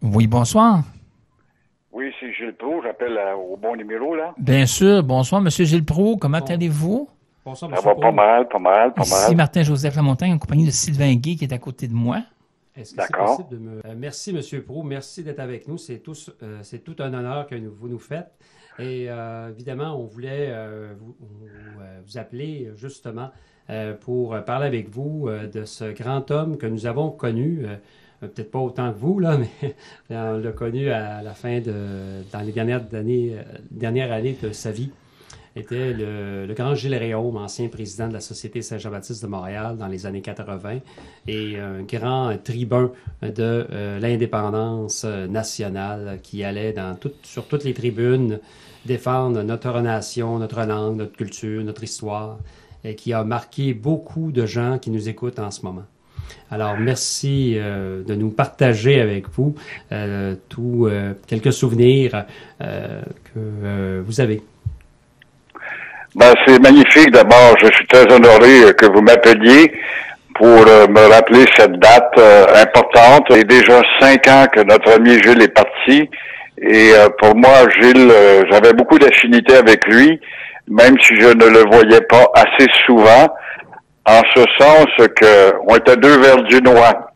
Oui, bonsoir. Oui, c'est Gilles Proulx, j'appelle au bon numéro, là. Bien sûr, bonsoir, Monsieur Gilles Proulx. Comment Bon, allez-vous? bonsoir, Ça Monsieur va pas Pro. mal, pas mal, pas Ici mal. Martin-Joseph Lamontagne en compagnie de Sylvain Guy qui est à côté de moi. Est-ce que c'est D'accord. possible de me... merci, Monsieur Pro. Merci d'être avec nous. C'est tout un honneur que vous nous faites. Et évidemment, on voulait vous appeler justement pour parler avec vous de ce grand homme que nous avons connu. Peut-être pas autant que vous, là, mais on l'a connu à la fin dans les dernières années de sa vie. Était le grand Gilles Réaume, ancien président de la Société Saint-Jean-Baptiste de Montréal dans les années 80 et un grand tribun de l'indépendance nationale qui allait sur toutes les tribunes défendre notre nation, notre langue, notre culture, notre histoire et qui a marqué beaucoup de gens qui nous écoutent en ce moment. Alors, merci de nous partager avec vous quelques souvenirs que vous avez. Ben, c'est magnifique. D'abord, je suis très honoré que vous m'appeliez pour me rappeler cette date importante. Il y a déjà 5 ans que notre ami Gilles est parti. Et pour moi, Gilles, j'avais beaucoup d'affinité avec lui, même si je ne le voyais pas assez souvent, en ce sens que on était deux Verdunois.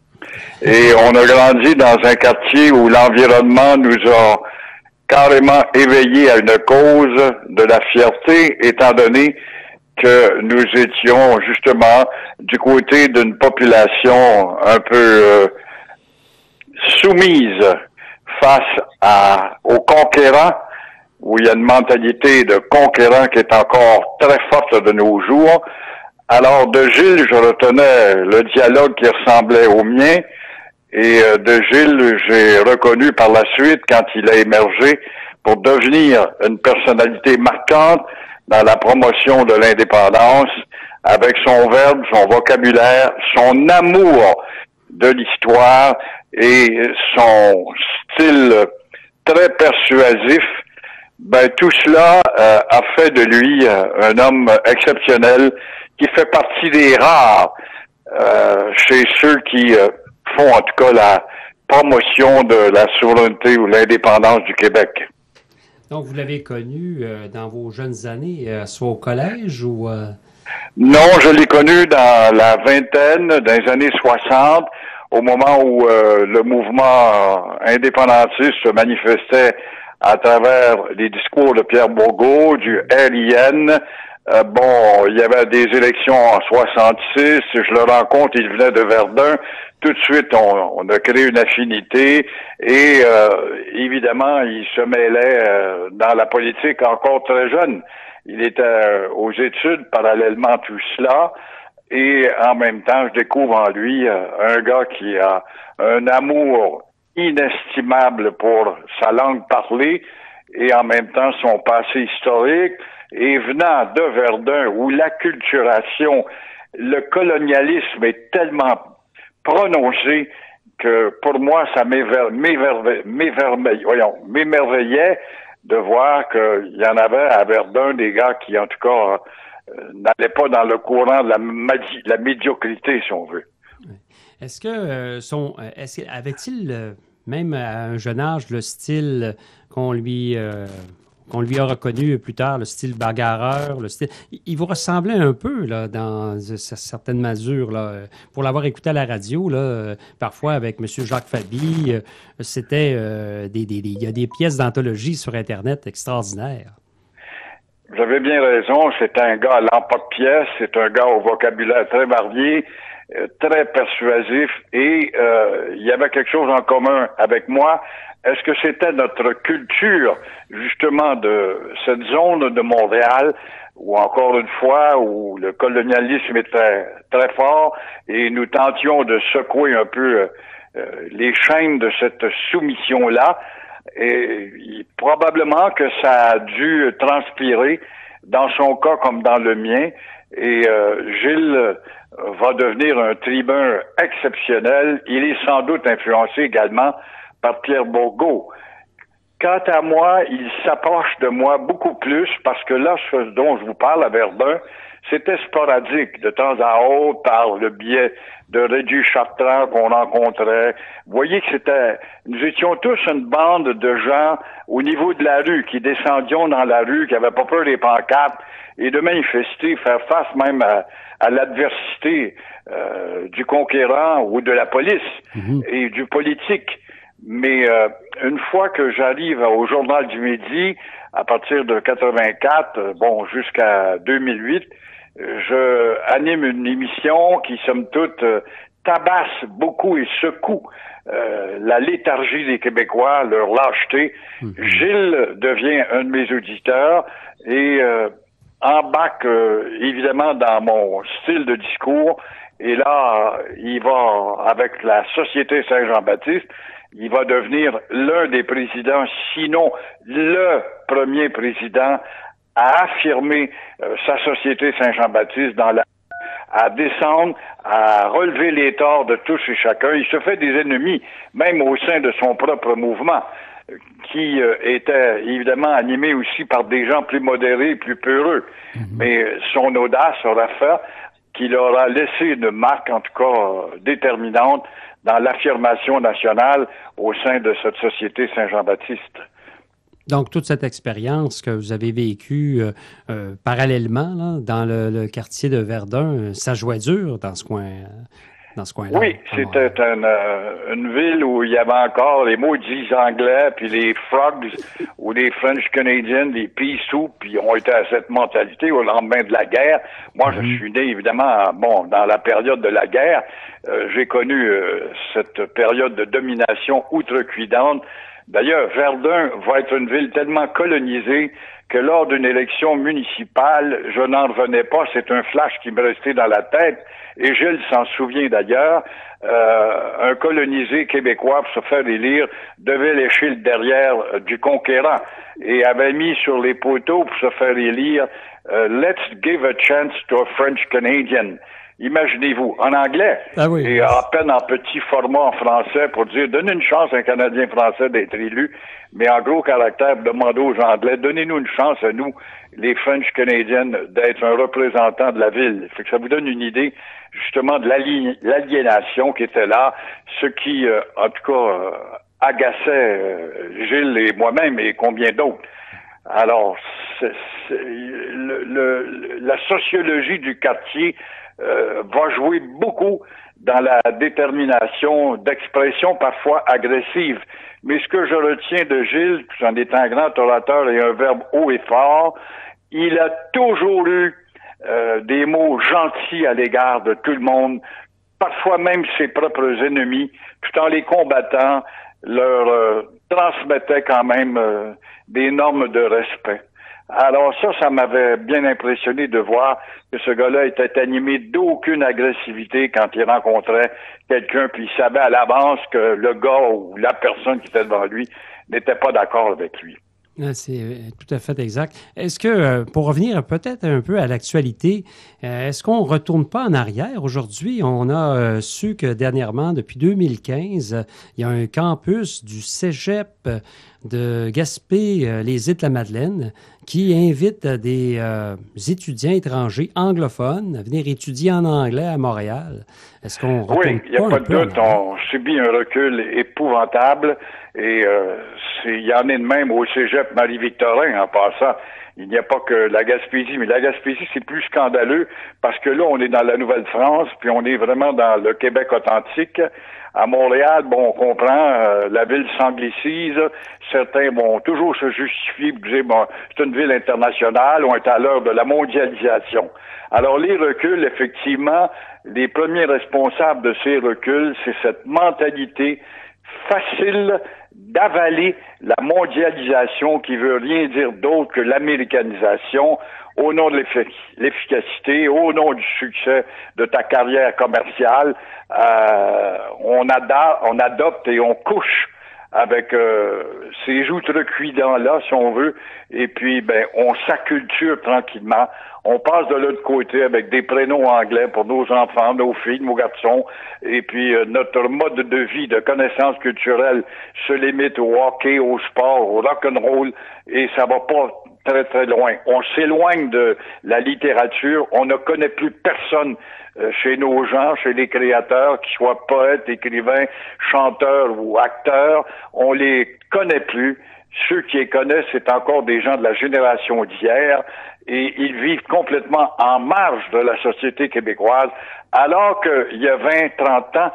Et on a grandi dans un quartier où l'environnement nous a carrément éveillés à une cause de la fierté, étant donné que nous étions justement du côté d'une population un peu soumise aux conquérants, où il y a une mentalité de conquérant qui est encore très forte de nos jours. Alors de Gilles, je retenais le dialogue qui ressemblait au mien, et de Gilles, j'ai reconnu par la suite, quand il a émergé, pour devenir une personnalité marquante dans la promotion de l'indépendance, avec son verbe, son vocabulaire, son amour de l'histoire et son style très persuasif. Ben, tout cela a fait de lui un homme exceptionnel qui fait partie des rares chez ceux qui font en tout cas la promotion de la souveraineté ou l'indépendance du Québec. Donc, vous l'avez connu dans vos jeunes années, soit au collège ou... Non, je l'ai connu dans la vingtaine, dans les années 60, au moment où le mouvement indépendantiste se manifestait à travers les discours de Pierre Bourgault, du RIN. Bon, il y avait des élections en 66, je le rencontre, il venait de Verdun. Tout de suite, on a créé une affinité et évidemment, il se mêlait dans la politique encore très jeune. Il était aux études parallèlement à tout cela et en même temps, je découvre en lui un gars qui a un amour inestimable pour sa langue parlée et en même temps son passé historique. Et venant de Verdun, où l'acculturation, le colonialisme est tellement prononcé que pour moi, ça m'émerveillait de voir qu'il y en avait à Verdun des gars qui, en tout cas, n'allaient pas dans le courant de la médiocrité, si on veut. Est-ce que avait-il, même à un jeune âge, le style qu'on lui a reconnu plus tard, le style bagarreur, le style... Il vous ressemblait un peu, là, dans certaines mesures, là. Pour l'avoir écouté à la radio, là, parfois avec M. Jacques Faby, c'était il y a des pièces d'anthologie sur Internet extraordinaires. Vous avez bien raison, c'est un gars à l'emporte-pièce, c'est un gars au vocabulaire très varié, très persuasif, et il y avait quelque chose en commun avec moi. Est-ce que c'était notre culture, justement, de cette zone de Montréal, où encore une fois, où le colonialisme était très fort, et nous tentions de secouer un peu les chaînes de cette soumission-là, et probablement que ça a dû transpirer dans son cas comme dans le mien, et Gilles va devenir un tribun exceptionnel. Il est sans doute influencé également par Pierre Bourgault. Quant à moi, il s'approche de moi beaucoup plus parce que là, ce dont je vous parle à Verdun, C'était sporadique, de temps à autre, par le biais de Régis Chartrand qu'on rencontrait. Vous voyez que nous étions tous une bande de gens au niveau de la rue, qui descendions dans la rue, qui n'avaient pas peur des pancartes, et de manifester, faire face même à l'adversité du conquérant ou de la police et du politique. Mais une fois que j'arrive au Journal du Midi, à partir de 84, jusqu'à 2008, je anime une émission qui, somme toute, tabasse beaucoup et secoue la léthargie des Québécois, leur lâcheté. Gilles devient un de mes auditeurs et embarque évidemment dans mon style de discours. Et là, il va, avec la Société Saint-Jean-Baptiste, il va devenir l'un des présidents, sinon le premier président à affirmer sa Société Saint-Jean-Baptiste à descendre, à relever les torts de tous et chacun. Il se fait des ennemis, même au sein de son propre mouvement, qui était évidemment animé aussi par des gens plus modérés, plus peureux. Mais son audace aura fait qu'il aura laissé une marque, en tout cas déterminante, dans l'affirmation nationale au sein de cette Société Saint-Jean-Baptiste. Donc, toute cette expérience que vous avez vécue parallèlement là, dans le quartier de Verdun, ça jouait dur dans ce coin-là. Oui, c'était une ville où il y avait encore les maudits Anglais, puis les Frogs, ou les French Canadians, les Pea Soup, puis ont été à cette mentalité au lendemain de la guerre. Moi, je suis né, évidemment, dans la période de la guerre. J'ai connu cette période de domination outrecuidante. D'ailleurs, Verdun va être une ville tellement colonisée que lors d'une élection municipale, je n'en revenais pas. C'est un flash qui me restait dans la tête. Et Gilles s'en souvient d'ailleurs. Un colonisé québécois, pour se faire élire, devait lécher le derrière du conquérant et avait mis sur les poteaux pour se faire élire Let's give a chance to a French Canadian. Imaginez-vous, en anglais, et à peine en petit format en français pour dire, donnez une chance à un Canadien français d'être élu, mais en gros caractère, demandez aux Anglais, donnez-nous une chance à nous, les French Canadians, d'être un représentant de la ville. Fait que ça vous donne une idée, justement, de l'aliénation qui était là, ce qui, en tout cas, agaçait Gilles et moi-même et combien d'autres. Alors, la sociologie du quartier va jouer beaucoup dans la détermination d'expression parfois agressive. Mais ce que je retiens de Gilles, tout en étant un grand orateur et un verbe haut et fort, il a toujours eu des mots gentils à l'égard de tout le monde, parfois même ses propres ennemis, tout en les combattant, leur transmettait quand même des normes de respect. Alors ça m'avait bien impressionné de voir que ce gars-là était animé d'aucune agressivité quand il rencontrait quelqu'un, puis il savait à l'avance que le gars ou la personne qui était devant lui n'était pas d'accord avec lui. C'est tout à fait exact. Est-ce que, pour revenir peut-être un peu à l'actualité, est-ce qu'on ne retourne pas en arrière aujourd'hui? On a su que dernièrement, depuis 2015, il y a un campus du Cégep de Gaspé, les Îles-de-la-Madeleine, qui invite des étudiants étrangers anglophones à venir étudier en anglais à Montréal. Est-ce qu'on retourne il n'y a pas de doute, on subit un recul épouvantable et il y en a de même au Cégep Marie-Victorin en passant. Il n'y a pas que la Gaspésie, mais la Gaspésie, c'est plus scandaleux parce que là, on est dans la Nouvelle-France, puis on est vraiment dans le Québec authentique. À Montréal, on comprend, la ville s'anglicise. Certains vont toujours se justifier, dire, c'est une ville internationale, on est à l'heure de la mondialisation. Alors, les reculs, effectivement, les premiers responsables de ces reculs, c'est cette mentalité facile d'avaler la mondialisation qui veut rien dire d'autre que l'américanisation au nom de l'efficacité, au nom du succès de ta carrière commerciale. On adopte et on couche avec ces outrecuidants-là, si on veut, et puis on s'acculture tranquillement. On passe de l'autre côté avec des prénoms anglais pour nos enfants, nos filles, nos garçons, et puis notre mode de vie, de connaissances culturelles se limite au hockey, au sport, au rock'n'roll, et ça va pas très, très loin. On s'éloigne de la littérature. On ne connaît plus personne chez nos gens, chez les créateurs, qu'ils soient poètes, écrivains, chanteurs ou acteurs. On les connaît plus. Ceux qui les connaissent, c'est encore des gens de la génération d'hier et ils vivent complètement en marge de la société québécoise, alors qu'il y a 20, 30 ans,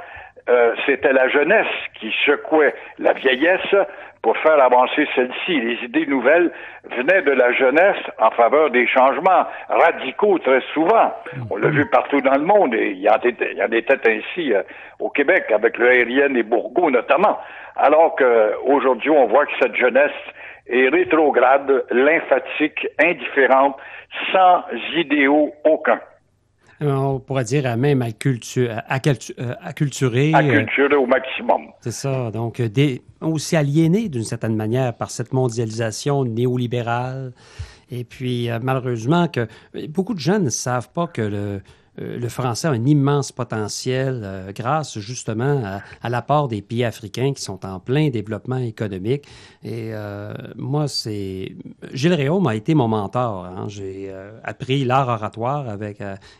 c'était la jeunesse qui secouait la vieillesse pour faire avancer celle-ci. Les idées nouvelles venaient de la jeunesse en faveur des changements radicaux très souvent. On l'a vu partout dans le monde et il y en était ainsi au Québec avec le aérien et Bourgault notamment. Alors qu'aujourd'hui, on voit que cette jeunesse est rétrograde, lymphatique, indifférente, sans idéaux aucun. On pourrait dire même acculturé. Acculturé au maximum. C'est ça. Donc, aussi aliéné d'une certaine manière par cette mondialisation néolibérale. Et puis, malheureusement, que beaucoup de gens ne savent pas que le français a un immense potentiel grâce justement à l'apport des pays africains qui sont en plein développement économique. Et moi, Gilles Réaume a été mon mentor. Hein. J'ai appris l'art oratoire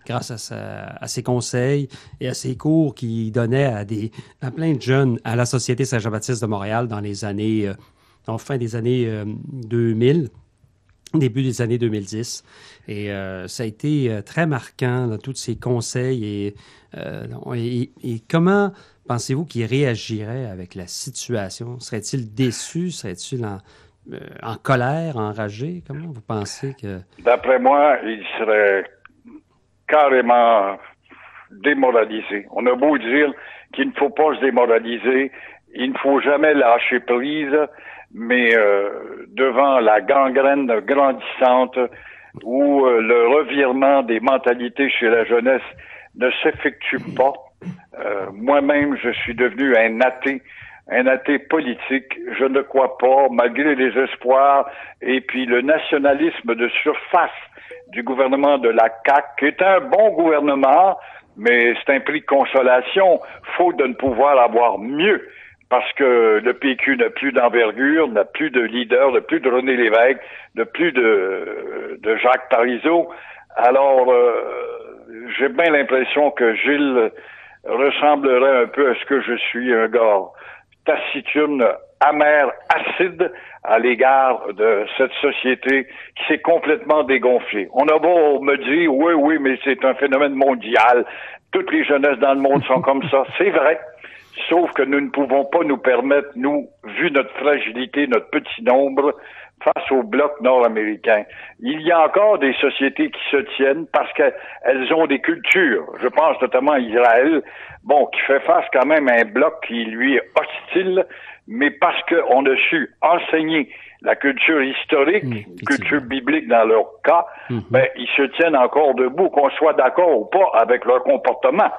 grâce à ses conseils et à ses cours qu'il donnait à plein de jeunes à la Société Saint-Jean-Baptiste de Montréal dans les années, en fin des années 2000. Début des années 2010. Et ça a été très marquant, là, tous ces conseils. Et comment pensez-vous qu'il réagirait avec la situation? Serait-il déçu? Serait-il en colère, enragé? Comment vous pensez que... D'après moi, il serait carrément démoralisé. On a beau dire qu'il ne faut pas se démoraliser, il ne faut jamais lâcher prise, mais devant la gangrène grandissante où le revirement des mentalités chez la jeunesse ne s'effectue pas, moi-même je suis devenu un athée politique. Je ne crois pas, malgré les espoirs et puis le nationalisme de surface du gouvernement de la CAQ, qui est un bon gouvernement, mais c'est un prix de consolation, faute de ne pouvoir avoir mieux. Parce que le PQ n'a plus d'envergure, n'a plus de leader, n'a plus de René Lévesque, n'a plus de Jacques Parizeau. Alors, j'ai bien l'impression que Gilles ressemblerait un peu à ce que je suis, un gars taciturne, amer, acide à l'égard de cette société qui s'est complètement dégonflée. On a beau me dire, oui, mais c'est un phénomène mondial. Toutes les jeunesses dans le monde sont comme ça. C'est vrai. Sauf que nous ne pouvons pas nous permettre, nous, vu notre fragilité, notre petit nombre, face au bloc nord-américain. Il y a encore des sociétés qui se tiennent parce qu'elles ont des cultures. Je pense notamment à Israël, qui fait face quand même à un bloc qui lui est hostile, mais parce qu'on a su enseigner la culture historique, culture biblique dans leur cas, ils se tiennent encore debout, qu'on soit d'accord ou pas avec leur comportement.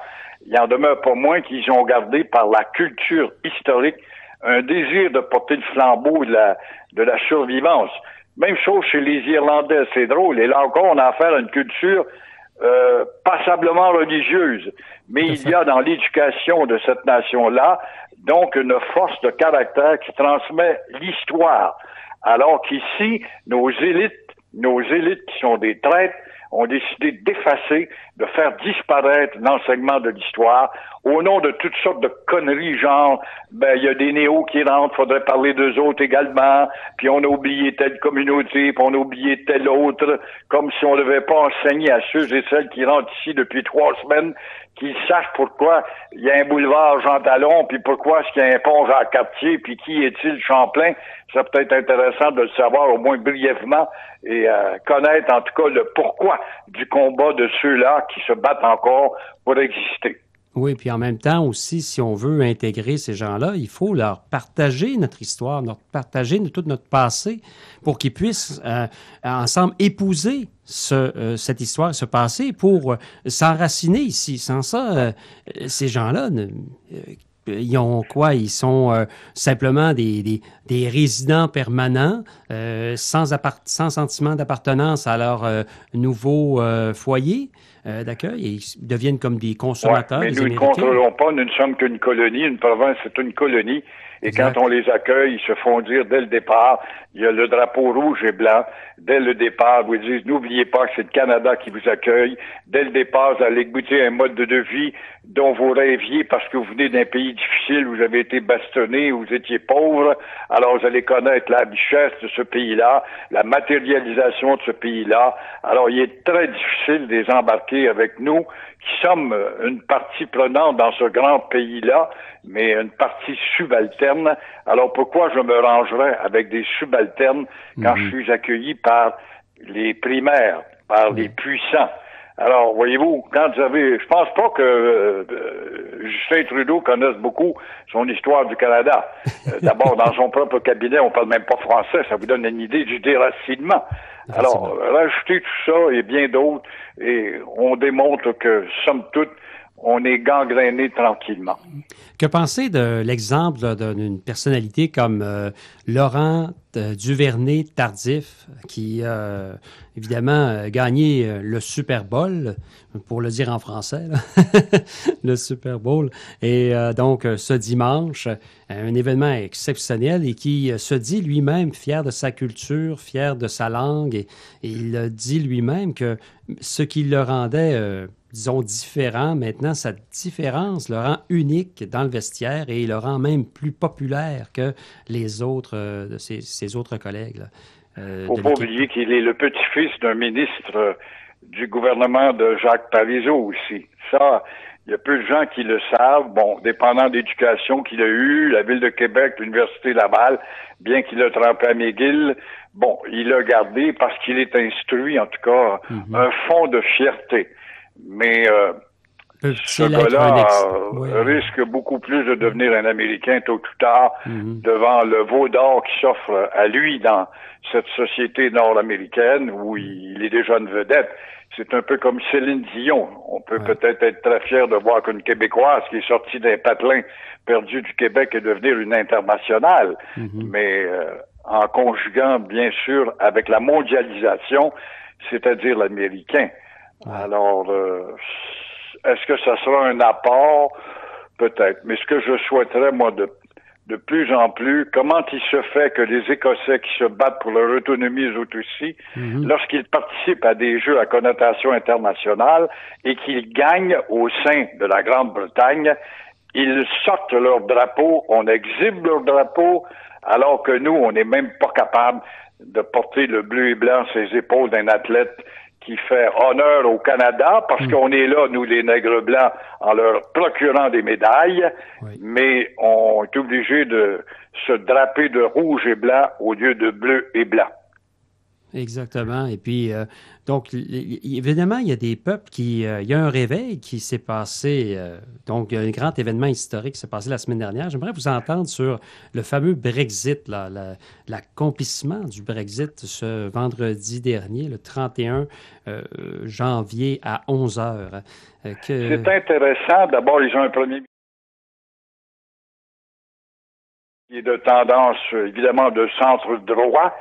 Il en demeure pas moins qu'ils ont gardé par la culture historique un désir de porter le flambeau de la survivance. Même chose chez les Irlandais, c'est drôle. Et là encore, on a affaire à une culture passablement religieuse. Mais il y a dans l'éducation de cette nation-là, donc, une force de caractère qui transmet l'histoire. Alors qu'ici, nos élites qui sont des traîtres, ont décidé d'effacer, de faire disparaître l'enseignement de l'histoire au nom de toutes sortes de conneries, genre, il y a des néos qui rentrent, faudrait parler d'eux autres également, puis on a oublié telle communauté, puis on a oublié telle autre, comme si on ne devait pas enseigner à ceux et celles qui rentrent ici depuis 3 semaines, qu'ils sachent pourquoi il y a un boulevard Jean Talon, puis pourquoi est-ce qu'il y a un pont Jean-Cartier, puis qui est-il Champlain. Ça peut être intéressant de le savoir au moins brièvement et connaître en tout cas le pourquoi du combat de ceux-là qui se battent encore pour exister. Oui, puis en même temps aussi, si on veut intégrer ces gens-là, il faut leur partager notre histoire, leur partager tout notre passé pour qu'ils puissent ensemble épouser cette histoire, ce passé pour s'enraciner ici. Sans ça, ces gens-là, ils ont quoi? Ils sont simplement des résidents permanents, sans sentiment d'appartenance à leur nouveau foyer d'accueil. Ils deviennent comme des consommateurs. Mais nous ne contrôlons pas, nous ne sommes qu'une colonie. Une province, c'est une colonie. Et Exact. quand on les accueille, ils se font dire dès le départ, il y a le drapeau rouge et blanc. Dès le départ, vous disent, n'oubliez pas que c'est le Canada qui vous accueille. Dès le départ, vous allez goûter un mode de vie dont vous rêviez parce que vous venez d'un pays difficile, vous avez été bastonné, vous étiez pauvre. Alors, vous allez connaître la richesse de ce pays-là, la matérialisation de ce pays-là. Alors, il est très difficile de les embarquer avec nous, qui sommes une partie prenante dans ce grand pays-là, mais une partie subalterne. Alors, pourquoi je me rangerais avec des subalternes quand je suis accueilli par les primaires, par les puissants? Alors, voyez-vous, quand vous avez... Je pense pas que Justin Trudeau connaisse beaucoup son histoire du Canada. D'abord, dans son propre cabinet, on parle même pas français. Ça vous donne une idée du déracinement. Alors, rajouter tout ça et bien d'autres, et on démontre que, somme toute, on est gangréné tranquillement. Que penser de l'exemple d'une personnalité comme Laurent Duvernay-Tardif, qui évidemment a gagné le Super Bowl, pour le dire en français, là. Le Super Bowl, et donc ce dimanche, un événement exceptionnel et qui se dit lui-même fier de sa culture, fier de sa langue, et il dit lui-même que ce qui le rendait disons, différent. Maintenant, sa différence le rend unique dans le vestiaire et le rend même plus populaire que les autres de ses autres collègues. Faut pas oublier qu'il est le petit-fils d'un ministre du gouvernement de Jacques Parizeau aussi. Ça, il y a peu de gens qui le savent. Bon, dépendant de l'éducation qu'il a eue, la Ville de Québec, l'Université Laval, bien qu'il a trempé à McGill, bon, il l'a gardé parce qu'il est instruit, en tout cas, un fond de fierté. Mais ce gars-là risque beaucoup plus de devenir un Américain tôt ou tard devant le veau d'or qui s'offre à lui dans cette société nord-américaine où il est déjà une vedette. C'est un peu comme Céline Dion. On peut peut-être être très fier de voir qu'une Québécoise qui est sortie d'un patelin perdu du Québec est devenir une internationale. Mais en conjuguant, bien sûr, avec la mondialisation, c'est-à-dire l'américain. Alors, est-ce que ça sera un apport? Peut-être. Mais ce que je souhaiterais, moi, de plus en plus, comment il se fait que les Écossais qui se battent pour leur autonomie, eux autres aussi, lorsqu'ils participent à des jeux à connotation internationale et qu'ils gagnent au sein de la Grande-Bretagne, ils sortent leur drapeau, on exhibe leur drapeau, alors que nous, on n'est même pas capable de porter le bleu et blanc sur les épaules d'un athlète qui fait honneur au Canada, parce qu'on est là, nous, les nègres blancs, en leur procurant des médailles, mais on est obligé de se draper de rouge et blanc au lieu de bleu et blanc. Exactement. Et puis, donc, évidemment, il y a des peuples il y a un réveil qui s'est passé, donc il y a un grand événement historique qui s'est passé la semaine dernière. J'aimerais vous entendre sur le fameux Brexit, l'accomplissement du Brexit ce vendredi dernier, le 31 janvier à 11 heures. C'est intéressant. D'abord, ils ont un premier ministre qui est de tendance, évidemment, de centre droit.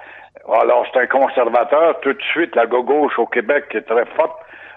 Alors, c'est un conservateur. Tout de suite, la gauche au Québec, qui est très forte,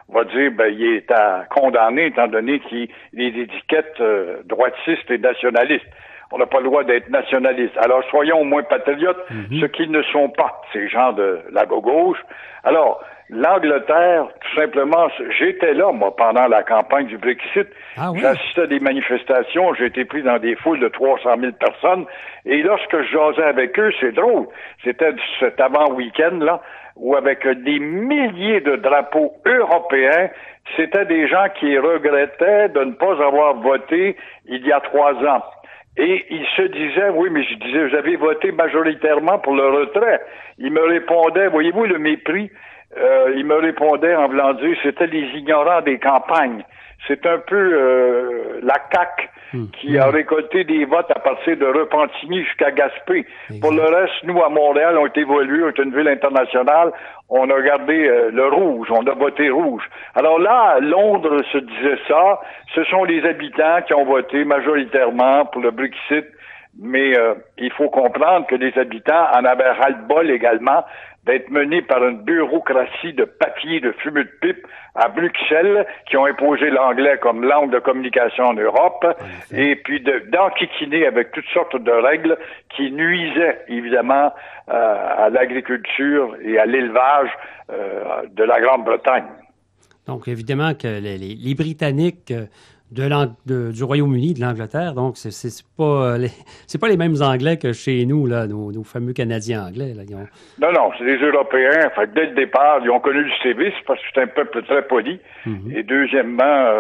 va dire, il est condamné, étant donné qu'il est d'étiquette droitiste et nationaliste. On n'a pas le droit d'être nationaliste. Alors, soyons au moins patriotes, ce qu'ils ne sont pas, ces gens de la gauche. Alors, l'Angleterre, tout simplement, j'étais là, moi, pendant la campagne du Brexit. J'assistais à des manifestations, j'ai été pris dans des foules de 300 000 personnes, et lorsque je jasais avec eux, c'est drôle, c'était cet avant-week-end-là, où avec des milliers de drapeaux européens, c'était des gens qui regrettaient de ne pas avoir voté il y a 3 ans. Et il se disait, oui, mais je disais, vous avez voté majoritairement pour le retrait. Il me répondait, voyez-vous le mépris, il me répondait en voulant dire, c'était les ignorants des campagnes. C'est un peu la CAQ qui a récolté des votes à partir de Repentigny jusqu'à Gaspé. Pour le reste, nous, à Montréal, on est évolué, on est une ville internationale, on a gardé le rouge, on a voté rouge. Alors là, Londres se disait ça, ce sont les habitants qui ont voté majoritairement pour le Brexit, Mais il faut comprendre que les habitants en avaient ras-le-bol également d'être menés par une bureaucratie de papier, de fumée de pipe à Bruxelles, qui ont imposé l'anglais comme langue de communication en Europe, et puis d'enquiquiner avec toutes sortes de règles qui nuisaient évidemment à l'agriculture et à l'élevage de la Grande-Bretagne. Donc, évidemment que les Britanniques du Royaume-Uni, de l'Angleterre, donc c'est pas les mêmes Anglais que chez nous, là, nos fameux Canadiens anglais. Là, Non, c'est des Européens. Fait que dès le départ, ils ont connu le sévice parce que c'est un peuple très poli. Et deuxièmement,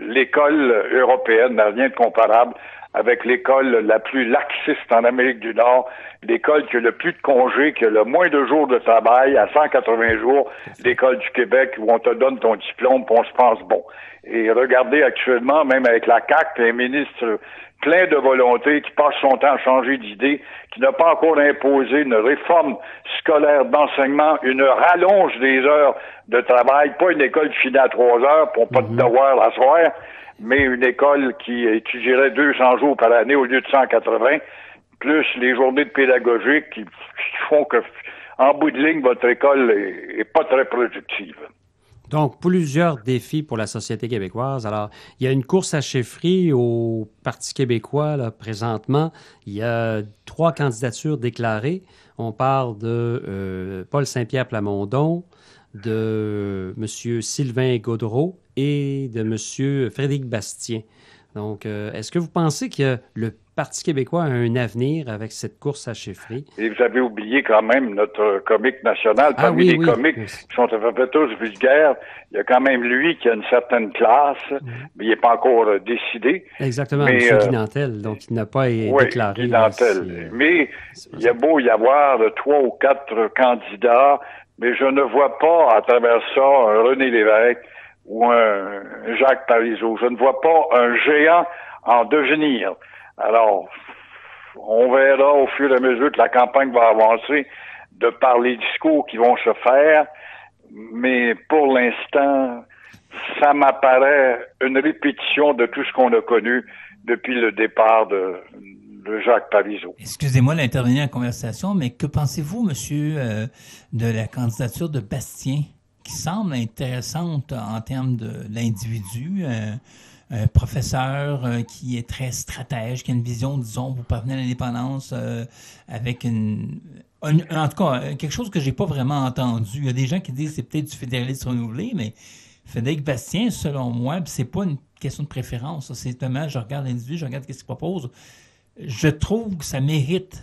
l'école européenne n'a rien de comparable avec l'école la plus laxiste en Amérique du Nord, l'école qui a le plus de congés, qui a le moins de jours de travail, à 180 jours, l'école du Québec où on te donne ton diplôme puis on se pense bon. Et regardez actuellement, même avec la CAQ, un ministre plein de volonté, qui passe son temps à changer d'idée, qui n'a pas encore imposé une réforme scolaire d'enseignement, une rallonge des heures de travail, pas une école qui finit à 3 heures pour pas de devoir à soir, mais une école qui étudierait 200 jours par année au lieu de 180, plus les journées de pédagogique qui font que, en bout de ligne, votre école est pas très productive. Donc, plusieurs défis pour la société québécoise. Alors, il y a une course à chefferie au Parti québécois, là, présentement. Il y a 3 candidatures déclarées. On parle de Paul Saint-Pierre-Plamondon, de M. Sylvain Gaudreault et de M. Frédéric Bastien. Donc, est-ce que vous pensez que le Parti québécois a un avenir avec cette course à chefferie? Et vous avez oublié quand même notre comique national. Parmi les comiques qui sont à peu près tous vulgaires, il y a quand même lui qui a une certaine classe, mais il n'est pas encore décidé. Exactement, M. Guy Nantel, donc il n'a pas déclaré. Guy Nantel. Mais il y a beau y avoir 3 ou 4 candidats, mais je ne vois pas à travers ça un René Lévesque ou un Jacques Parizeau. Je ne vois pas un géant en devenir. Alors, on verra au fur et à mesure que la campagne va avancer de par les discours qui vont se faire, mais pour l'instant, ça m'apparaît une répétition de tout ce qu'on a connu depuis le départ de Jacques Parizeau. Excusez-moi d'intervenir en conversation, mais que pensez-vous, monsieur, de la candidature de Bastien, qui semble intéressante en termes de l'individu, un professeur qui est très stratège, qui a une vision, disons, pour parvenir à l'indépendance avec en tout cas, quelque chose que j'ai pas vraiment entendu. Il y a des gens qui disent que c'est peut-être du fédéralisme renouvelé, mais Frédéric Bastien, selon moi, c'est pas une question de préférence. C'est justement, je regarde l'individu, je regarde ce qu'il propose. Je trouve que ça mérite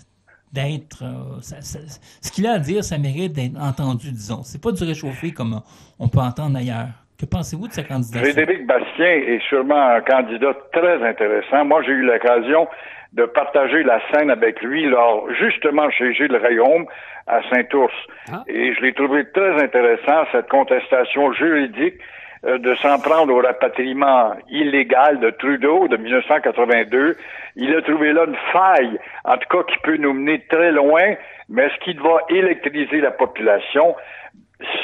d'être... ce qu'il a à dire, ça mérite d'être entendu, disons. C'est pas du réchauffé comme on peut entendre ailleurs. Que pensez-vous de sa candidature? Frédéric Bastien est sûrement un candidat très intéressant. Moi, j'ai eu l'occasion de partager la scène avec lui lors, justement, chez Gilles Rayaume, à Saint-Ours. Et je l'ai trouvé très intéressant, cette contestation juridique de s'en prendre au rapatriement illégal de Trudeau de 1982. Il a trouvé là une faille, en tout cas, qui peut nous mener très loin, mais est-ce qu'il va électriser la population?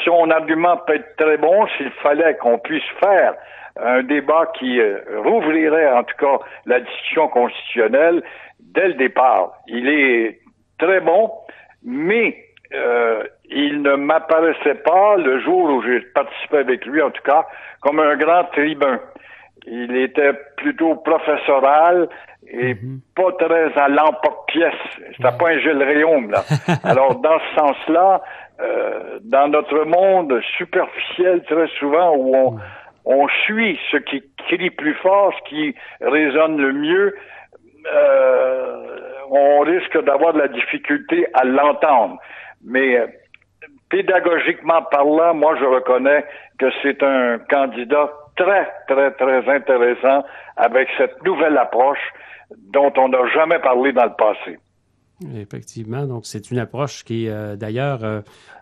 Son argument peut être très bon s'il fallait qu'on puisse faire un débat qui rouvrirait en tout cas la discussion constitutionnelle dès le départ. Il est très bon, mais il ne m'apparaissait pas, le jour où j'ai participé avec lui en tout cas, comme un grand tribun. Il était plutôt professoral et pas très à l'emporte-pièce. C'était pas un Gilles Rayaume, là. Alors, dans ce sens-là, dans notre monde superficiel, très souvent, où on suit ce qui crie plus fort, ce qui résonne le mieux, on risque d'avoir de la difficulté à l'entendre. Mais pédagogiquement parlant, moi, je reconnais que c'est un candidat très, très, très intéressant avec cette nouvelle approche dont on n'a jamais parlé dans le passé. Effectivement, donc c'est une approche qui, d'ailleurs,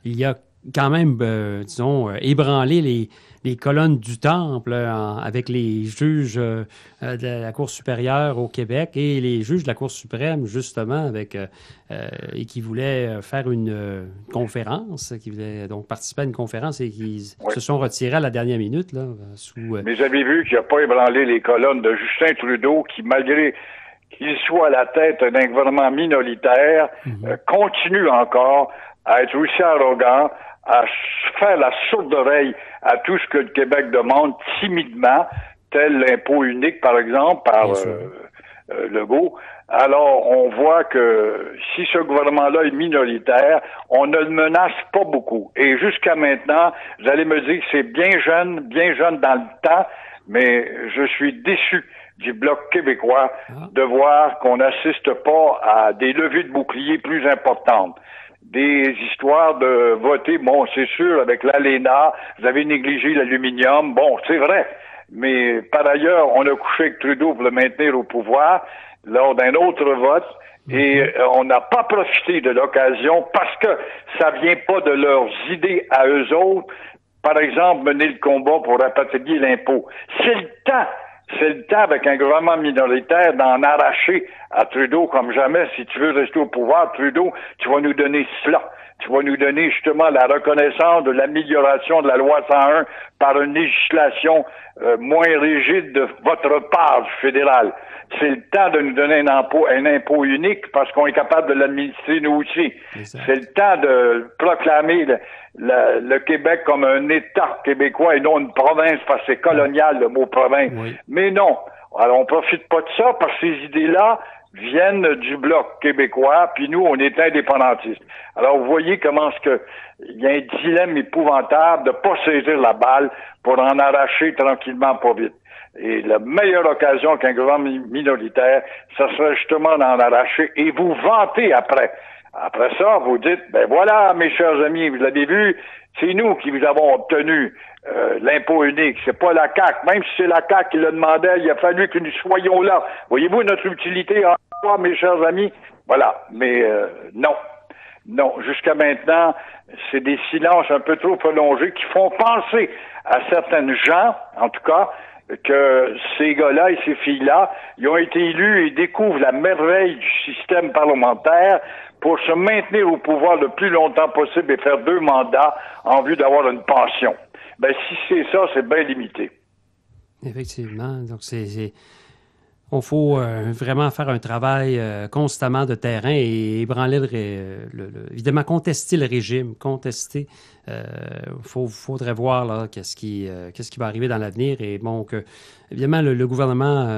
il y a quand même, disons, ébranlé les colonnes du temple avec les juges de la Cour supérieure au Québec et les juges de la Cour suprême, justement, et qui voulaient faire une conférence, qui voulaient donc participer à une conférence et qui se sont retirés à la dernière minute. Là, Mais j'avais vu qu'il n'a pas ébranlé les colonnes de Justin Trudeau, qui, malgré qu'il soit à la tête d'un gouvernement minoritaire, continue encore à être aussi arrogant, à faire la sourde oreille à tout ce que le Québec demande timidement, tel l'impôt unique, par exemple, par Legault. Alors, on voit que si ce gouvernement-là est minoritaire, on ne le menace pas beaucoup. Et jusqu'à maintenant, vous allez me dire que c'est bien jeune dans le temps, mais je suis déçu du Bloc québécois de voir qu'on n'assiste pas à des levées de boucliers plus importantes. Des histoires de voter, bon, c'est sûr, avec l'ALENA, vous avez négligé l'aluminium, bon, c'est vrai, mais par ailleurs, on a couché avec Trudeau pour le maintenir au pouvoir lors d'un autre vote, et on n'a pas profité de l'occasion parce que ça vient pas de leurs idées à eux autres. Par exemple, mener le combat pour rapatrier l'impôt. C'est le temps avec un gouvernement minoritaire d'en arracher à Trudeau comme jamais. Si tu veux rester au pouvoir, Trudeau, tu vas nous donner cela. Tu vas nous donner justement la reconnaissance de l'amélioration de la loi 101 par une législation moins rigide de votre part du fédéral. C'est le temps de nous donner un impôt unique parce qu'on est capable de l'administrer nous aussi. Exact. C'est le temps de proclamer le Québec comme un État québécois et non une province parce que c'est colonial le mot province. Oui. Mais non. Alors on profite pas de ça parce que ces idées-là viennent du Bloc québécois, puis nous, on est indépendantistes. Alors, vous voyez comment il y a un dilemme épouvantable de pas saisir la balle pour en arracher tranquillement pas vite. Et la meilleure occasion qu'un gouvernement minoritaire, ça serait justement d'en arracher et vous vanter après. Après ça, vous dites, ben voilà, mes chers amis, vous l'avez vu, c'est nous qui vous avons obtenu l'impôt unique. C'est pas la CAQ. Même si c'est la CAQ qui le demandait, il a fallu que nous soyons là. Voyez-vous notre utilité en soi, mes chers amis? Voilà. Mais non. Non. Jusqu'à maintenant, c'est des silences un peu trop prolongés qui font penser à certaines gens, en tout cas, que ces gars-là et ces filles-là, ils ont été élus et découvrent la merveille du système parlementaire pour se maintenir au pouvoir le plus longtemps possible et faire 2 mandats en vue d'avoir une pension. Ben, si c'est ça, c'est bien limité. Effectivement. Donc, on faut vraiment faire un travail constamment de terrain et ébranler évidemment, contester le régime, contester. Faudrait voir là qu'est-ce qui va arriver dans l'avenir. Et bon, évidemment, le gouvernement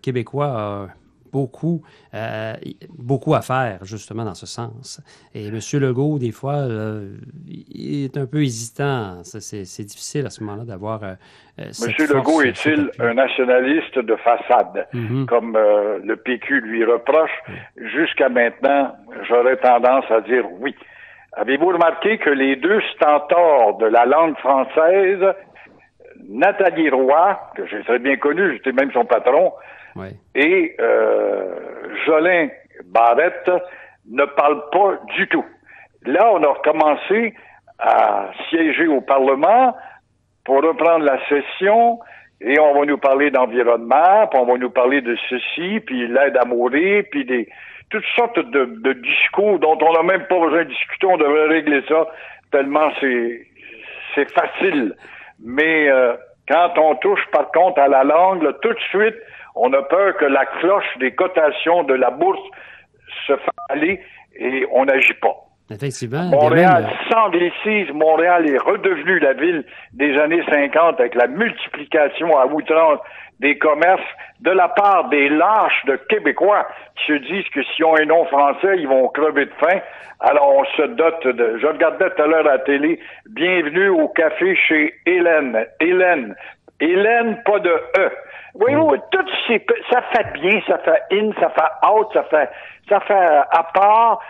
québécois a beaucoup à faire, justement, dans ce sens. Et M. Legault, des fois, il est un peu hésitant. C'est difficile à ce moment-là d'avoir cette M. Legault est-il un nationaliste de façade, comme le PQ lui reproche? Jusqu'à maintenant, j'aurais tendance à dire oui. Avez-vous remarqué que les 2 stentors de la langue française, Nathalie Roy, que j'ai très bien connu, j'étais même son patron, et Jolin Barrette ne parlent pas du tout. Là, on a recommencé à siéger au Parlement pour reprendre la session et on va nous parler d'environnement, puis on va nous parler de ceci, puis l'aide à mourir, puis toutes sortes de discours dont on n'a même pas besoin de discuter, on devrait régler ça tellement c'est facile. Mais quand on touche par contre à la langue, là, tout de suite, on a peur que la cloche des cotations de la bourse se fasse aller et on n'agit pas. Effectivement. Montréal s'anglicise. Montréal est redevenu la ville des années 50 avec la multiplication à outrance des commerces de la part des lâches de Québécois qui se disent que s'ils ont un nom français, ils vont crever de faim. Alors, on se dote de... Je regardais tout à l'heure à la télé, bienvenue au café chez Hélène. Hélène, pas de E. Voyez-vous, tout ça fait bien, ça fait in, ça fait out, ça fait à part.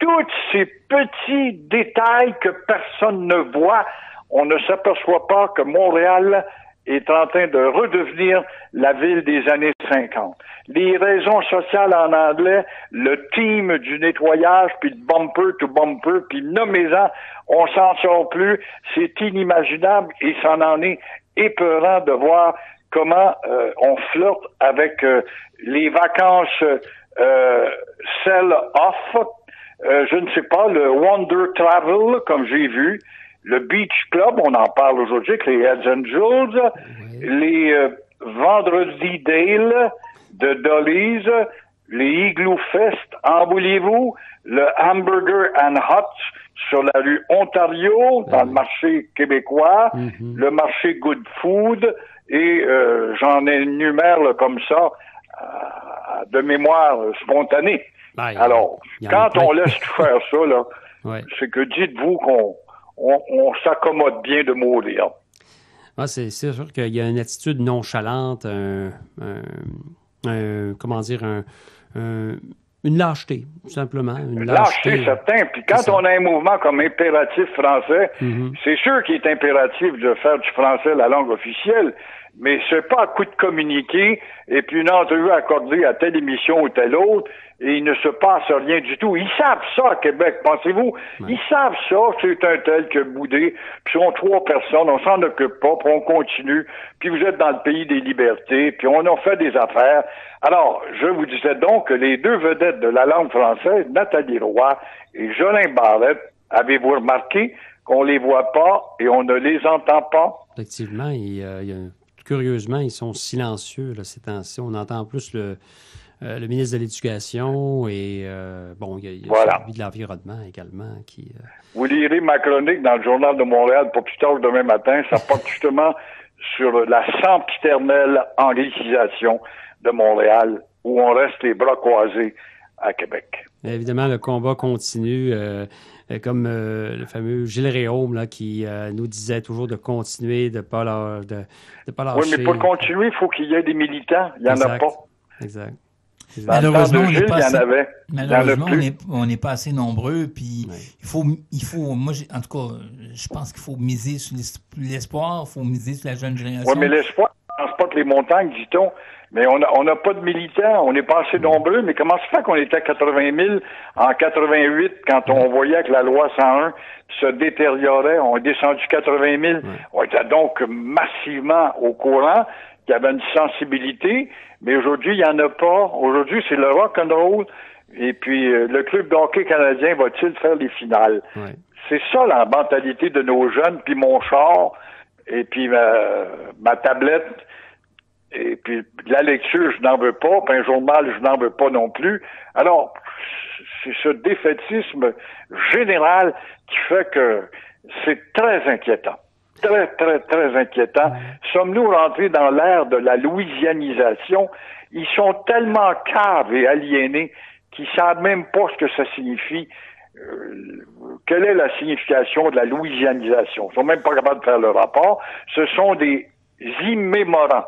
Tous ces petits détails que personne ne voit, on ne s'aperçoit pas que Montréal est en train de redevenir la ville des années 50. Les raisons sociales en anglais, le team du nettoyage, puis le bumper to bumper, puis nommez-en, on s'en sort plus. C'est inimaginable et ça en est épeurant de voir comment on flirte avec les vacances sell-off. Je ne sais pas, le Wonder Travel, comme j'ai vu, le Beach Club, on en parle aujourd'hui avec les Hells Angels, les Vendredi Dale de Dolly's, les Igloo Fest, en voulez-vous, le Hamburger and Hut sur la rue Ontario, dans le marché québécois, le marché Good Food, et j'en énumère là, comme ça, de mémoire spontanée. Alors, quand on laisse tout faire ça, là, c'est que dites-vous qu'on s'accommode bien de mourir. Ah, c'est sûr qu'il y a une attitude nonchalante, comment dire, une lâcheté, tout simplement. Une lâcheté, certain. Puis quand on a un mouvement comme Impératif français, c'est sûr qu'il est impératif de faire du français la langue officielle, mais c'est pas à coup de communiquer et puis une entrevue accordée à telle émission ou telle autre et il ne se passe rien du tout. Ils savent ça à Québec, pensez-vous? Ils savent ça, c'est un tel que boudé, puis sont 3 personnes, on s'en occupe pas, puis on continue, puis vous êtes dans le pays des libertés, puis on a fait des affaires. Alors, je vous disais donc que les 2 vedettes de la langue française, Nathalie Roy et Jolin Barrette, avez-vous remarqué qu'on les voit pas et on ne les entend pas? Effectivement, curieusement, ils sont silencieux là, ces temps-ci. On entend plus le ministre de l'Éducation et il y a celui de l'Environnement également qui... Vous lirez ma chronique dans le Journal de Montréal pour plus tard demain matin. Ça porte justement sur la sempiternelle anglicisation de Montréal où on reste les bras croisés à Québec. Évidemment, le combat continue, comme le fameux Gilles Réaume là, qui nous disait toujours de continuer, de ne pas lâcher. Oui, mais pour continuer, il faut qu'il y ait des militants. Il n'y en a pas. Exact. Malheureusement, on n'est pas assez nombreux, puis il faut, moi, en tout cas, je pense qu'il faut miser sur l'espoir, il faut miser sur la jeune génération. Oui, mais l'espoir, on ne pense pas que les montagnes, dit-on, mais on n'a pas de militants, on n'est pas assez nombreux, mais comment se fait qu'on était à 80 000 en 88 quand on voyait que la loi 101 se détériorait, on est descendu 80 000, on était donc massivement au courant qu'il y avait une sensibilité, mais aujourd'hui, il n'y en a pas. Aujourd'hui, c'est le rock'n'roll. Et puis, le club de hockey canadien va-t-il faire les finales? C'est ça, la mentalité de nos jeunes. Puis mon char, et puis ma tablette, et puis la lecture, je n'en veux pas. Puis un journal, je n'en veux pas non plus. Alors, c'est ce défaitisme général qui fait que c'est très inquiétant. Très, très, très inquiétant. Sommes-nous rentrés dans l'ère de la louisianisation? Ils sont tellement caves et aliénés qu'ils savent même pas ce que ça signifie. Quelle est la signification de la louisianisation? Ils sont même pas capables de faire le rapport. Ce sont des immémorants.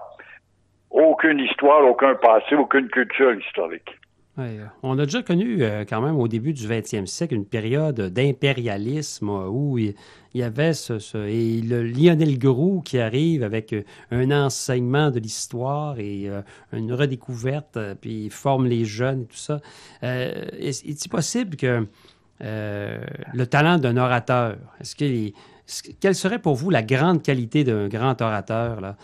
Aucune histoire, aucun passé, aucune culture historique. Oui, on a déjà connu quand même au début du 20e siècle une période d'impérialisme où il y avait et le Lionel Groulx qui arrive avec un enseignement de l'histoire et une redécouverte, puis il forme les jeunes et tout ça. Est-il possible que le talent d'un orateur, quelle serait pour vous la grande qualité d'un grand orateur, là,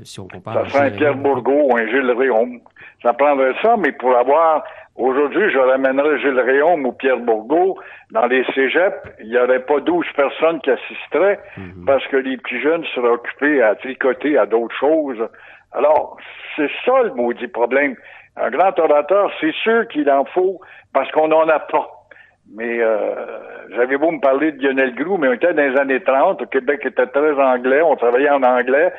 si on compare? Ça serait un Pierre Bourgault ou un Gilles Réaume. Ça prendrait ça, mais pour avoir... Aujourd'hui, je ramènerais Gilles Réaume ou Pierre Bourgault dans les cégeps. Il n'y aurait pas 12 personnes qui assisteraient parce que les plus jeunes seraient occupés à tricoter à d'autres choses. Alors, c'est ça le maudit problème. Un grand orateur, c'est sûr qu'il en faut parce qu'on n'en a pas. Mais j'avais beau me parler de Lionel Groulx, mais on était dans les années 30, au Québec était très anglais, on travaillait en anglais.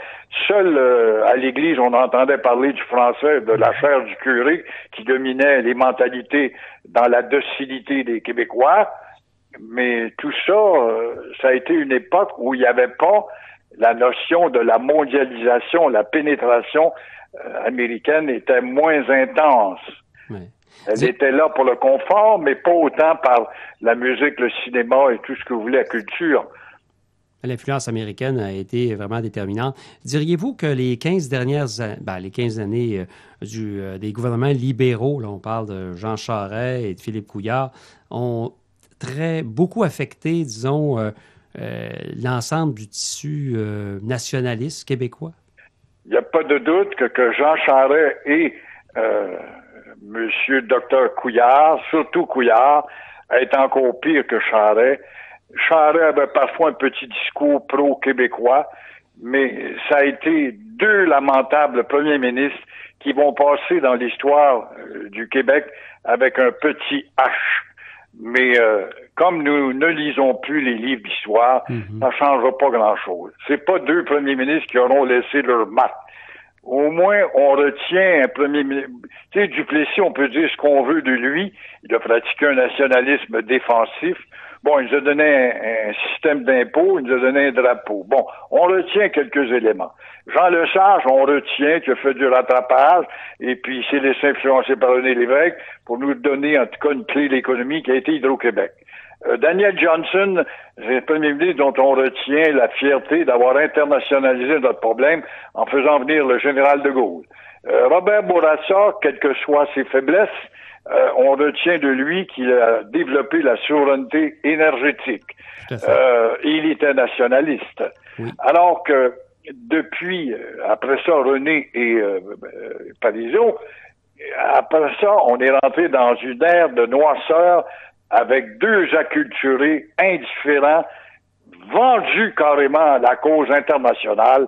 Seul à l'église, on entendait parler du français, de la chaire du curé, qui dominait les mentalités dans la docilité des Québécois. Mais tout ça, ça a été une époque où il n'y avait pas la notion de la mondialisation, la pénétration américaine était moins intense. Oui. Elle était là pour le confort, mais pas autant par la musique, le cinéma et tout ce que vous voulez, la culture. L'influence américaine a été vraiment déterminante. Diriez-vous que les 15 années des gouvernements libéraux, là, on parle de Jean Charest et de Philippe Couillard, ont beaucoup affecté, disons, l'ensemble du tissu nationaliste québécois? Il n'y a pas de doute que Jean Charest et Monsieur Dr Couillard, surtout Couillard, est encore pire que Charest. Charest avait parfois un petit discours pro-québécois, mais ça a été 2 lamentables premiers ministres qui vont passer dans l'histoire du Québec avec un petit H. Mais comme nous ne lisons plus les livres d'histoire, ça ne changera pas grand-chose. C'est pas 2 premiers ministres qui auront laissé leur marque. Au moins, on retient un premier ministre. Tu sais, Duplessis, on peut dire ce qu'on veut de lui. Il a pratiqué un nationalisme défensif. Bon, il nous a donné un système d'impôt, il nous a donné un drapeau. Bon, on retient quelques éléments. Jean Lesage, on retient qu'il a fait du rattrapage, et puis il s'est laissé influencer par René Lévesque pour nous donner, en tout cas, une clé de l'économie qui a été Hydro-Québec. Daniel Johnson, c'est le premier ministre dont on retient la fierté d'avoir internationalisé notre problème en faisant venir le général de Gaulle. Robert Bourassa, quelles que soient ses faiblesses, on retient de lui qu'il a développé la souveraineté énergétique. Il était nationaliste. Oui. Alors que depuis, après ça, René et Parizeau, après ça, on est rentré dans une ère de noirceur avec 2 acculturés indifférents, vendus carrément à la cause internationale,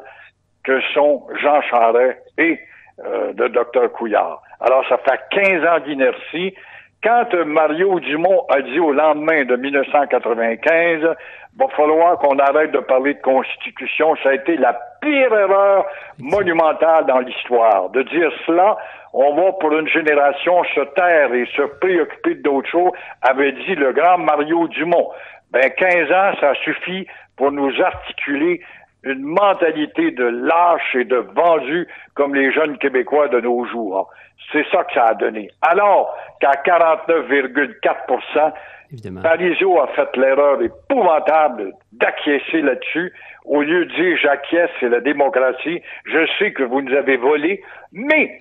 que sont Jean Charest et le docteur Couillard. Alors, ça fait 15 ans d'inertie. Quand Mario Dumont a dit au lendemain de 1995, va falloir qu'on arrête de parler de constitution, ça a été la pire erreur monumentale dans l'histoire. De dire cela, on va pour une génération se taire et se préoccuper d'autres choses, avait dit le grand Mario Dumont. 15 ans, ça suffit pour nous articuler une mentalité de lâche et de vendu comme les jeunes Québécois de nos jours. C'est ça que ça a donné. Alors qu'à 49,4%, Parizeau a fait l'erreur épouvantable d'acquiescer là-dessus. Au lieu de dire « j'acquiesce, c'est la démocratie, je sais que vous nous avez volé, mais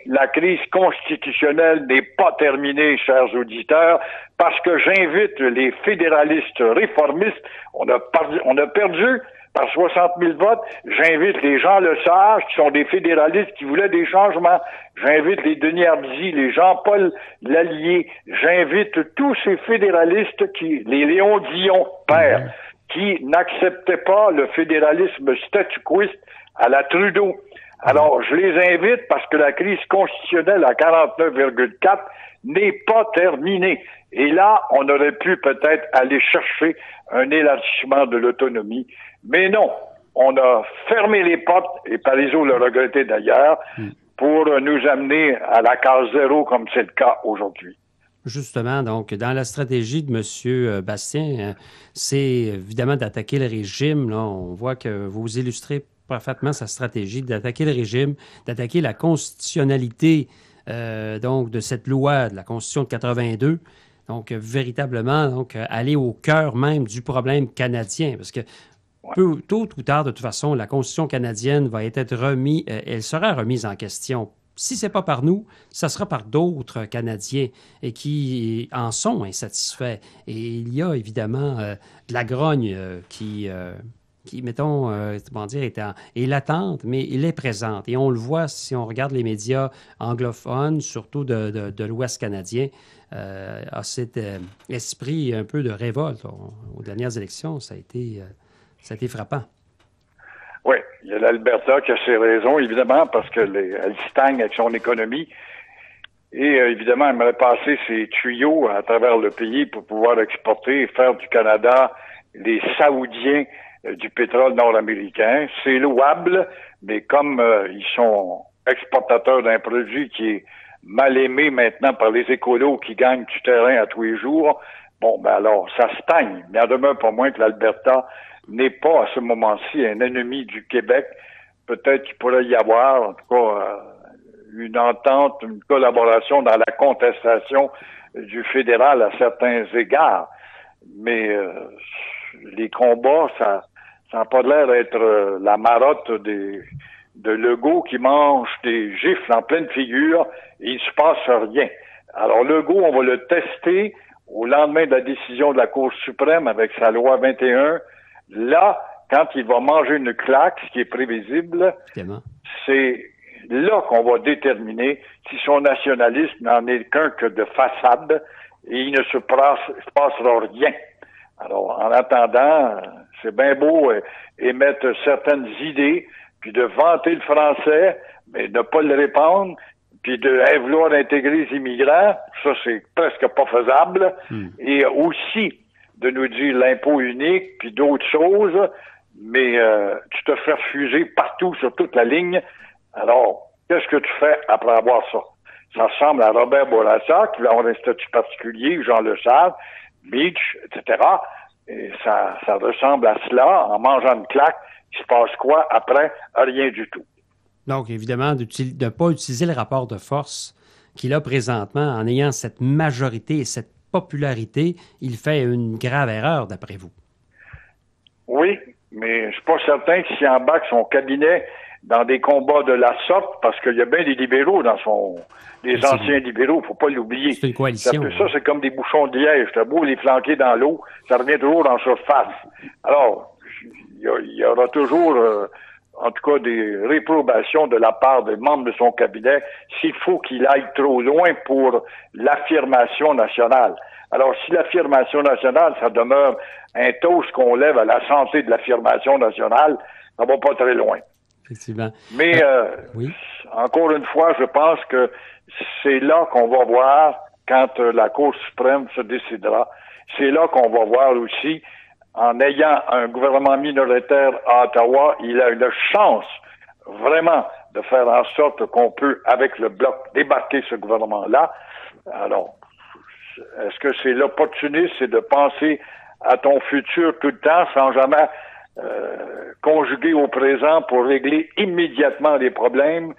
la crise constitutionnelle n'est pas terminée, chers auditeurs, parce que j'invite les fédéralistes réformistes, on a perdu par 60 000 votes, j'invite les Jean Lesage, qui sont des fédéralistes qui voulaient des changements, j'invite les Denis Hardy, les Jean-Paul Lallier, j'invite tous ces fédéralistes les Léon Dion, père, qui n'acceptaient pas le fédéralisme statu-quoiste à la Trudeau. Alors, je les invite parce que la crise constitutionnelle à 49,4 n'est pas terminée. Et là, on aurait pu peut-être aller chercher un élargissement de l'autonomie. Mais non, on a fermé les portes, et Parizeau l'a regretté d'ailleurs, pour nous amener à la case zéro comme c'est le cas aujourd'hui. Justement, donc, dans la stratégie de M. Bastien, c'est évidemment d'attaquer le régime. Là, on voit que vous illustrez parfaitement sa stratégie d'attaquer le régime, d'attaquer la constitutionnalité donc de cette loi, de la Constitution de 82. Donc, véritablement, donc, aller au cœur même du problème canadien. Parce que tôt ou tard, de toute façon, la Constitution canadienne va être remise, elle sera remise en question. Si ce n'est pas par nous, ça sera par d'autres Canadiens et qui en sont insatisfaits. Et il y a évidemment de la grogne qui mettons, comment dire, est latente, mais elle est présente. Et on le voit si on regarde les médias anglophones, surtout de l'Ouest canadien, à cet esprit un peu de révolte. Aux dernières élections, ça a été frappant. Oui, il y a l'Alberta qui a ses raisons, évidemment, parce elle stagne avec son économie. Et évidemment, elle aimerait passer ses tuyaux à travers le pays pour pouvoir exporter et faire du Canada les Saoudiens du pétrole nord-américain. C'est louable, mais comme ils sont exportateurs d'un produit qui est mal aimé maintenant par les écolos qui gagnent du terrain à tous les jours, alors ça stagne. Mais il en demeure pas moins que l'Alberta n'est pas à ce moment-ci un ennemi du Québec. Peut-être qu'il pourrait y avoir, en tout cas, une entente, une collaboration dans la contestation du fédéral à certains égards. Mais les combats, ça n'a pas l'air d'être la marotte de Legault qui mange des gifles en pleine figure et il se passe rien. Alors Legault, on va le tester au lendemain de la décision de la Cour suprême avec sa loi 21. Là, quand il va manger une claque, ce qui est prévisible, c'est là qu'on va déterminer si son nationalisme n'en est qu'un que de façade et il ne se passera rien. Alors, en attendant, c'est bien beau émettre certaines idées, puis de vanter le français, mais ne pas le répandre, puis de vouloir intégrer les immigrants, ça c'est presque pas faisable, et aussi de nous dire l'impôt unique, puis d'autres choses, mais tu te fais refuser partout sur toute la ligne. Alors, qu'est-ce que tu fais après avoir ça? Ça ressemble à Robert Bourassa, qui va avoir un statut particulier, Jean Lesage, Beach, etc. Et ça ressemble à cela, en mangeant une claque, il se passe quoi après? Rien du tout. Donc, évidemment, de ne pas utiliser le rapport de force qu'il a présentement en ayant cette majorité et cette popularité, il fait une grave erreur, d'après vous. Oui, mais je suis pas certain que s'il embarque son cabinet dans des combats de la sorte, parce qu'il y a bien des libéraux des anciens libéraux, faut pas l'oublier. C'est une coalition. Ça, c'est comme des bouchons de liège. T'as beau les flanquer dans l'eau, ça revient toujours en surface. Alors, il y aura toujours, en tout cas, des réprobations de la part des membres de son cabinet s'il faut qu'il aille trop loin pour l'affirmation nationale. Alors, si l'affirmation nationale, ça demeure un toast qu'on lève à la santé de l'affirmation nationale, ça va pas très loin. Effectivement. Mais, oui. Encore une fois, je pense que c'est là qu'on va voir, quand la Cour suprême se décidera, c'est là qu'on va voir aussi, en ayant un gouvernement minoritaire à Ottawa, il a une chance vraiment de faire en sorte qu'on peut, avec le Bloc, débarquer ce gouvernement-là. Alors, est-ce que c'est l'opportunisme, c'est de penser à ton futur tout le temps sans jamais conjuguer au présent pour régler immédiatement les problèmes?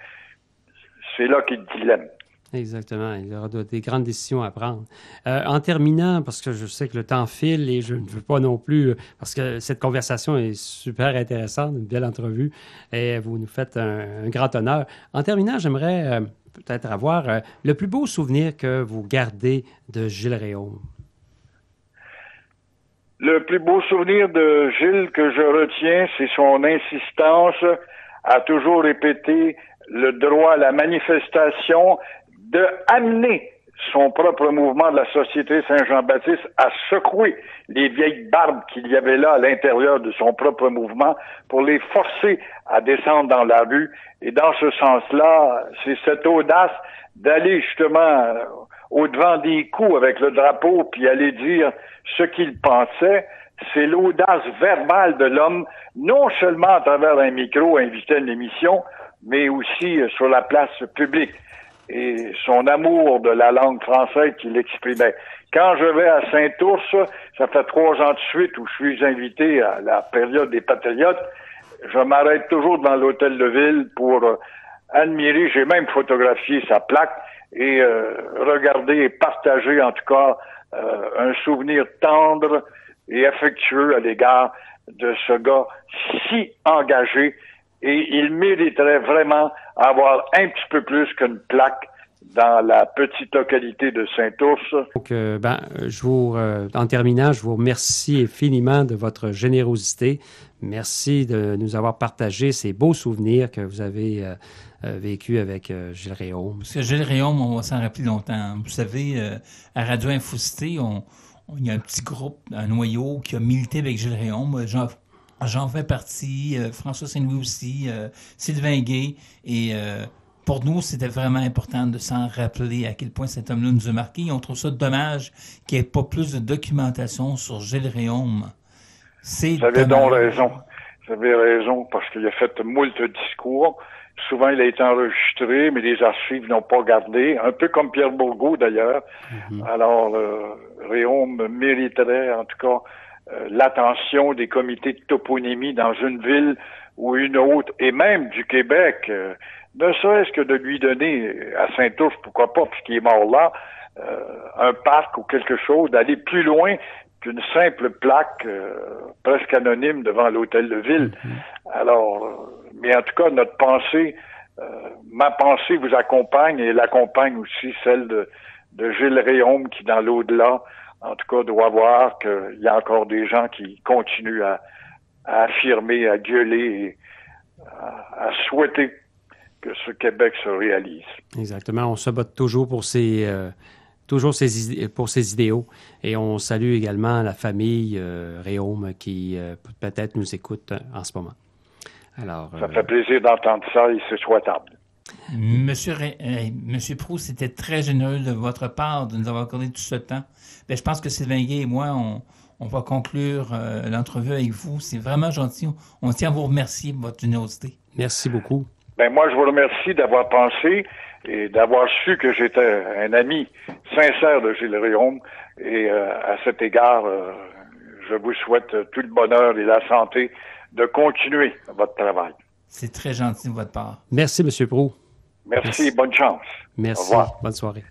C'est là qu'est le dilemme. Exactement. Il y aura des grandes décisions à prendre. En terminant, parce que je sais que le temps file et je ne veux pas non plus, parce que cette conversation est super intéressante, une belle entrevue, et vous nous faites un grand honneur. En terminant, j'aimerais peut-être avoir le plus beau souvenir que vous gardez de Gilles Rhéaume. Le plus beau souvenir de Gilles que je retiens, c'est son insistance à toujours répéter le droit à la manifestation, de amener son propre mouvement de la Société Saint-Jean-Baptiste à secouer les vieilles barbes qu'il y avait là à l'intérieur de son propre mouvement pour les forcer à descendre dans la rue. Et dans ce sens-là, c'est cette audace d'aller justement au-devant des coups avec le drapeau puis aller dire ce qu'il pensait. C'est l'audace verbale de l'homme, non seulement à travers un micro invité à une émission, mais aussi sur la place publique. Et son amour de la langue française qu'il exprimait. Quand je vais à Saint-Ours, ça fait 3 ans de suite où je suis invité à la période des Patriotes, je m'arrête toujours dans l'hôtel de ville pour admirer, j'ai même photographié sa plaque et regarder et partager en tout cas un souvenir tendre et affectueux à l'égard de ce gars si engagé. Et il mériterait vraiment avoir un petit peu plus qu'une plaque dans la petite localité de Saint-Ours. Donc, en terminant, je vous remercie infiniment de votre générosité. Merci de nous avoir partagé ces beaux souvenirs que vous avez vécus avec Gilles Rhéaume. Parce que Gilles Rhéaume, on va s'en rappeler longtemps. Vous savez, à Radio Infocité, il y a un petit groupe, un noyau qui a milité avec Gilles Rhéaume. J'en fais partie, François Saint-Louis aussi, Sylvain Gay. Et pour nous, c'était vraiment important de s'en rappeler à quel point cet homme-là nous a marqué. Et on trouve ça dommage qu'il n'y ait pas plus de documentation sur Gilles Rhéaume. Vous avez donc raison. Vous avez raison, parce qu'il a fait moult discours. Souvent, il a été enregistré, mais les archives n'ont pas gardé. Un peu comme Pierre Bourgault, d'ailleurs. Mm-hmm. Alors, Rhéaume mériterait, en tout cas, l'attention des comités de toponymie dans une ville ou une autre, et même du Québec, ne serait-ce que de lui donner à Saint-Ours, pourquoi pas, puisqu'il est mort là, un parc ou quelque chose, d'aller plus loin qu'une simple plaque presque anonyme devant l'hôtel de ville. Alors, mais en tout cas, notre pensée, ma pensée vous accompagne et elle accompagne aussi celle de Gilles Rhéaume qui, dans l'au-delà, en tout cas, doit voir qu'il y a encore des gens qui continuent à affirmer, à gueuler, à souhaiter que ce Québec se réalise. Exactement. On se bat toujours pour ses idéaux. Et on salue également la famille Rhéaume qui peut-être nous écoute en ce moment. Alors, ça fait plaisir d'entendre ça et c'est souhaitable. Monsieur Proulx, c'était très généreux de votre part de nous avoir accordé tout ce temps. Ben, je pense que Sylvain Gay et moi, on va conclure l'entrevue avec vous. C'est vraiment gentil. On tient à vous remercier pour votre générosité. Merci beaucoup. Ben moi, je vous remercie d'avoir pensé et d'avoir su que j'étais un ami sincère de Gilles Réaume. Et à cet égard, je vous souhaite tout le bonheur et la santé de continuer votre travail. C'est très gentil de votre part. Merci, M. Proulx. Merci, bonne chance. Merci. Au revoir. Bonne soirée.